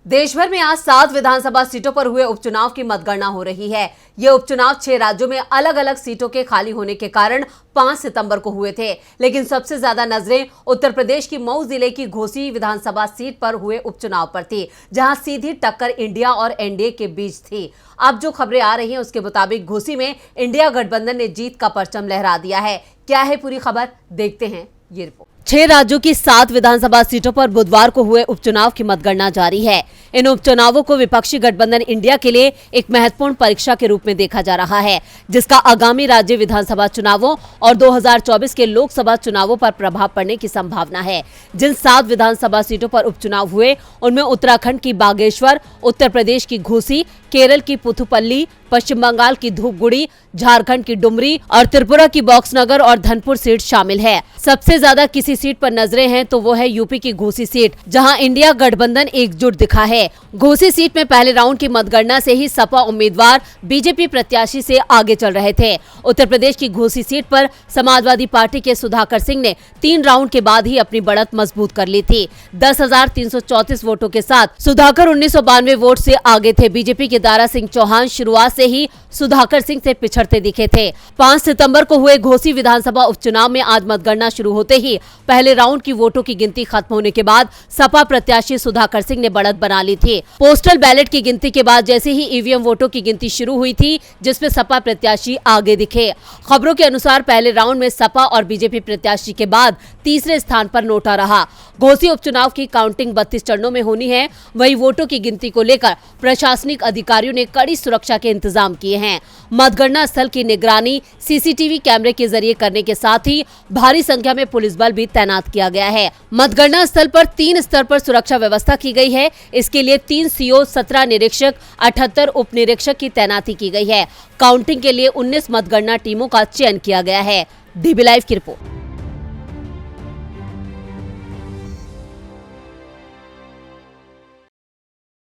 देश भर में आज 7 विधानसभा सीटों पर हुए उपचुनाव की मतगणना हो रही है। ये उपचुनाव 6 राज्यों में अलग अलग सीटों के खाली होने के कारण 5 सितंबर को हुए थे, लेकिन सबसे ज्यादा नजरें उत्तर प्रदेश की मऊ जिले की घोसी विधानसभा सीट पर हुए उपचुनाव पर थी, जहां सीधी टक्कर इंडिया और एनडीए के बीच थी। अब जो खबरें आ रही हैं उसके मुताबिक घोसी में इंडिया गठबंधन ने जीत का परचम लहरा दिया है। क्या है पूरी खबर, देखते हैं ये रिपोर्ट। 6 राज्यों की 7 विधानसभा सीटों पर बुधवार को हुए उपचुनाव की मतगणना जारी है। इन उपचुनावों को विपक्षी गठबंधन इंडिया के लिए एक महत्वपूर्ण परीक्षा के रूप में देखा जा रहा है, जिसका आगामी राज्य विधानसभा चुनावों और 2024 के लोकसभा चुनावों पर प्रभाव पड़ने की संभावना है। जिन 7 विधानसभा सीटों पर उपचुनाव हुए उनमें उत्तराखंड की बागेश्वर, उत्तर प्रदेश की घोसी, केरल की पुथुपल्ली, पश्चिम बंगाल की धूपगुड़ी, झारखंड की डुमरी और त्रिपुरा की बॉक्सनगर और धनपुर सीट शामिल है। सबसे ज्यादा किसी सीट पर नजरें हैं तो वो है यूपी की घोसी सीट, जहां इंडिया गठबंधन एकजुट दिखा है। घोसी सीट में पहले राउंड की मतगणना से ही सपा उम्मीदवार बीजेपी प्रत्याशी से आगे चल रहे थे। उत्तर प्रदेश की घोसी सीट पर समाजवादी पार्टी के सुधाकर सिंह ने 3 राउंड के बाद ही अपनी बढ़त मजबूत कर ली थी। 10,334 वोटों के साथ सुधाकर 1992 वोट से आगे थे। बीजेपी के दारा सिंह चौहान शुरुआत से ही सुधाकर सिंह से पिछड़ते दिखे थे। 5 सितंबर को हुए घोसी विधानसभा उपचुनाव में आज मतगणना शुरू होते ही पहले राउंड की वोटों की गिनती खत्म होने के बाद सपा प्रत्याशी सुधाकर सिंह ने बढ़त बना ली थी। पोस्टल बैलेट की गिनती के बाद जैसे ही ईवीएम वोटों की गिनती शुरू हुई थी, जिसमें सपा प्रत्याशी आगे दिखे। खबरों के अनुसार पहले राउंड में सपा और बीजेपी प्रत्याशी के बाद तीसरे स्थान पर नोटा रहा। घोसी उपचुनाव की काउंटिंग 32 चरणों में होनी है। वहीं वोटों की गिनती को लेकर प्रशासनिक अधिकारियों ने कड़ी सुरक्षा के इंतजाम किए हैं। मतगणना स्थल की निगरानी सीसीटीवी कैमरे के जरिए करने के साथ ही भारी संख्या में पुलिस बल भी तैनात किया गया है। मतगणना स्थल पर 3 स्तर पर सुरक्षा व्यवस्था की गई है। इसके लिए 3 सीओ, 17 निरीक्षक, 78 उप निरीक्षक की तैनाती की गई है। काउंटिंग के लिए 19 मतगणना टीमों का चयन किया गया है। डीबी लाइव की रिपोर्ट।